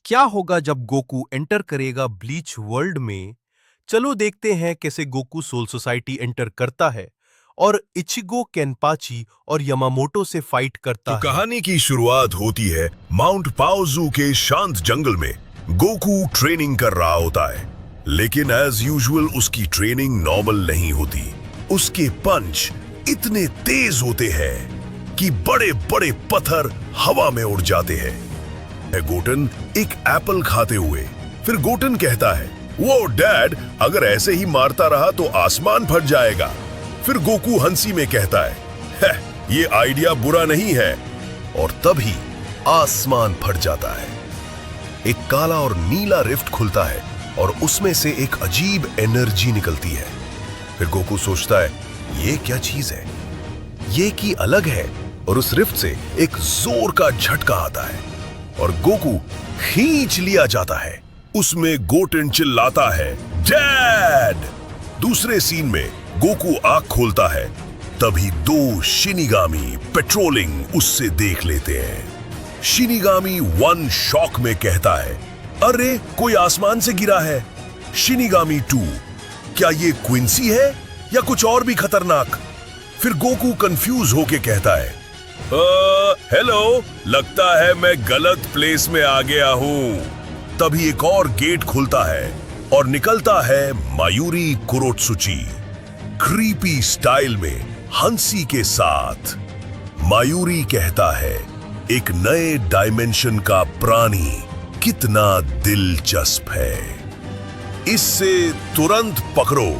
क्या होगा जब गोकू एंटर करेगा ब्लीच वर्ल्ड में? चलो देखते हैं कैसे गोकू सोल सोसाइटी एंटर करता है और इचिगो केनपाची और यमामोटो से फाइट करता है। कहानी की शुरुआत होती है माउंट पाओजू के शांत जंगल में। गोकू ट्रेनिंग कर रहा होता है, लेकिन एज यूजुअल उसकी ट्रेनिंग नॉर्मल नहीं होती। उसके पंच इतने तेज होते हैं कि बड़े बड़े पत्थर हवा में उड़ जाते हैं। गोटन एक एप्पल खाते हुए, फिर गोटन कहता है, वो डैड, अगर ऐसे ही मारता रहा तो आसमान फट जाएगा। फिर गोकू हंसी में कहता है, ये आइडिया बुरा नहीं है, और तभी आसमान फट जाता है। एक काला और नीला रिफ्ट खुलता है और उसमें से एक अजीब एनर्जी निकलती है। फिर गोकू सोचता है, ये क्या चीज है? ये की अलग है, और उस रिफ्ट से एक जोर का झटका आता है और गोकू खींच लिया जाता है। उसमें गोटेन चिल्लाता है, डैड! दूसरे सीन में गोकू आंख खोलता है, तभी दो शिनिगामी पेट्रोलिंग उससे देख लेते हैं। शिनिगामी वन शॉक में कहता है, अरे कोई आसमान से गिरा है। शिनिगामी टू, क्या ये क्विंसी है या कुछ और भी खतरनाक? फिर गोकू कंफ्यूज होके कहता है, हेलो, लगता है मैं गलत प्लेस में आ गया हूं। तभी एक और गेट खुलता है और निकलता है मायूरी कुरोत्सुची, क्रीपी स्टाइल में हंसी के साथ। मायूरी कहता है, एक नए डायमेंशन का प्राणी कितना दिलचस्प है, इससे तुरंत पकड़ो।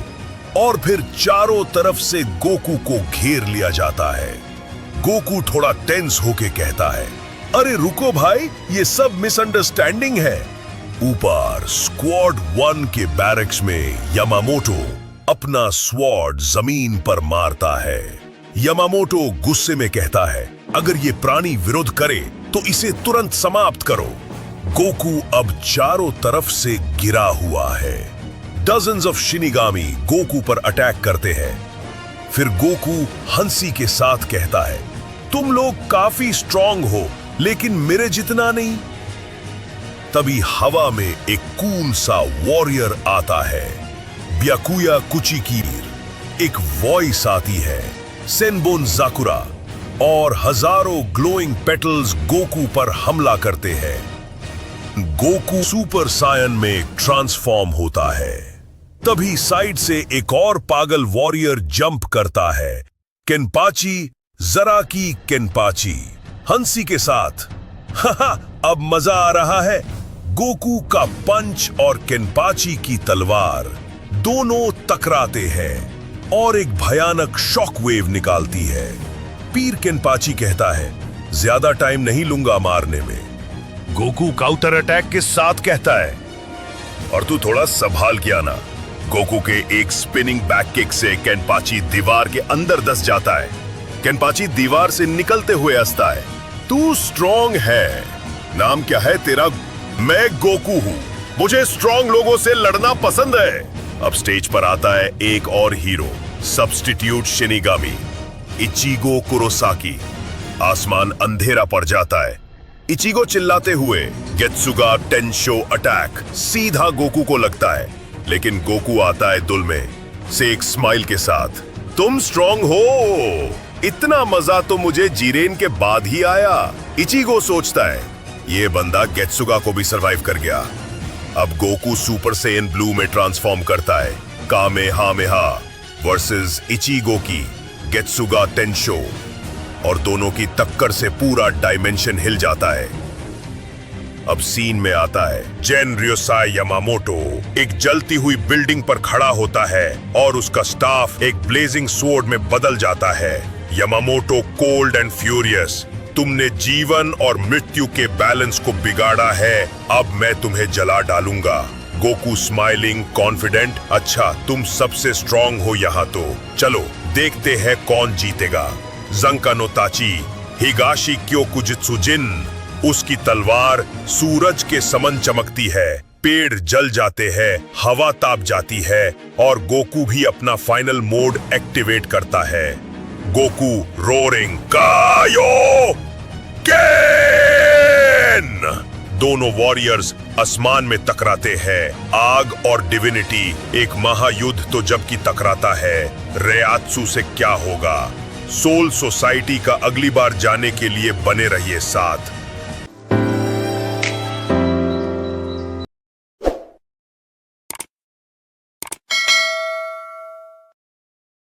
और फिर चारों तरफ से गोकू को घेर लिया जाता है। गोकू थोड़ा टेंस होके कहता है, अरे रुको भाई, ये सब मिसअंडरस्टैंडिंग है। ऊपर स्क्वाड 1 के बैरक्स में यमामोटो अपना स्वॉर्ड जमीन पर मारता है। यमामोटो गुस्से में कहता है, अगर ये प्राणी विरोध करे तो इसे तुरंत समाप्त करो। गोकू अब चारों तरफ से घिरा हुआ है। डजन्स ऑफ शिनिगामी गोकू पर अटैक करते हैं। फिर गोकू हंसी के साथ कहता है, तुम लोग काफी स्ट्रांग हो, लेकिन मेरे जितना नहीं। तभी हवा में एक कूल सा वॉरियर आता है, ब्याकुया कुचिकीर। एक वॉइस आती है, सेनबोन जाकुरा, और हजारों ग्लोइंग पेटल्स गोकू पर हमला करते हैं। गोकू सुपर सायन में ट्रांसफॉर्म होता है। तभी साइड से एक और पागल वॉरियर जंप करता है, केनपाची, जरा की केनपाची, हंसी के साथ। हाहा, अब मजा आ रहा है। गोकू का पंच और केनपाची की तलवार दोनों टकराते हैं और एक भयानक शॉकवेव निकालती है। पीर केनपाची कहता है, ज्यादा टाइम नहीं लूंगा मारने में। गोकू काउंटर अटैक के साथ कहता है, और तू थोड़ा संभाल के आना। गोकू के एक स्पिनिंग बैक किक से केनपाची दीवार के अंदर धंस जाता है। केनपाची दीवार से निकलते हुए हंसता है, तू स्ट्रॉन्ग है। नाम क्या है तेरा? मैं गोकू हूँ, मुझे स्ट्रॉन्ग लोगों से लड़ना पसंद है। अब स्टेज पर आता है एक और hero, substitute shinigami, Ichigo Kurosaki. आसमान अंधेरा पड़ जाता है। इचिगो चिल्लाते हुए, गेत्सुगा टेंशो अटैक, सीधा गोकू को लगता है। लेकिन गोकू आता है दुल में से एक स्माइल के साथ, तुम स्ट्रॉन्ग हो, इतना मजा तो मुझे जीरेन के बाद ही आया। इचिगो सोचता है, ये बंदा गेत्सुगा को भी सरवाइव कर गया। अब गोकू सुपर सेयन ब्लू में ट्रांसफॉर्म करता है, कामेहामेहा वर्सेस इचिगो की गेत्सुगा टेंशो, और दोनों की टक्कर से पूरा डायमेंशन हिल जाता है। अब सीन में आता है, जेन रियोसाई यमामोटो एक जलती हुई बिल्डिंग पर खड़ा होता है और उसका स्टाफ एक ब्लेजिंग स्वॉर्ड में बदल जाता है। यमामोटो कोल्ड एंड फ्यूरियस, तुमने जीवन और मृत्यु के बैलेंस को बिगाड़ा है, अब मैं तुम्हें जला डालूंगा। गोकू स्माइलिंग कॉन्फिडेंट, अच्छा तुम सबसे स्ट्रांग हो यहाँ, तो चलो देखते हैं कौन जीतेगा। जंका नो ताची, हिगाशी क्योकुजित्सु जिन, उसकी तलवार सूरज के समान चमकती है। पेड़ जल जाते हैं, हवा ताप जाती है और गोकू भी अपना फाइनल मोड एक्टिवेट करता है। गोकू रोरिंग कायो केन। दोनों वॉरियर्स आसमान में टकराते हैं। आग और डिविनिटी, एक महायुद्ध तो जबकि टकराता है। रेयात्सु से क्या होगा? सोल सोसाइटी का अगली बार जाने के लिए बने रहिए साथ।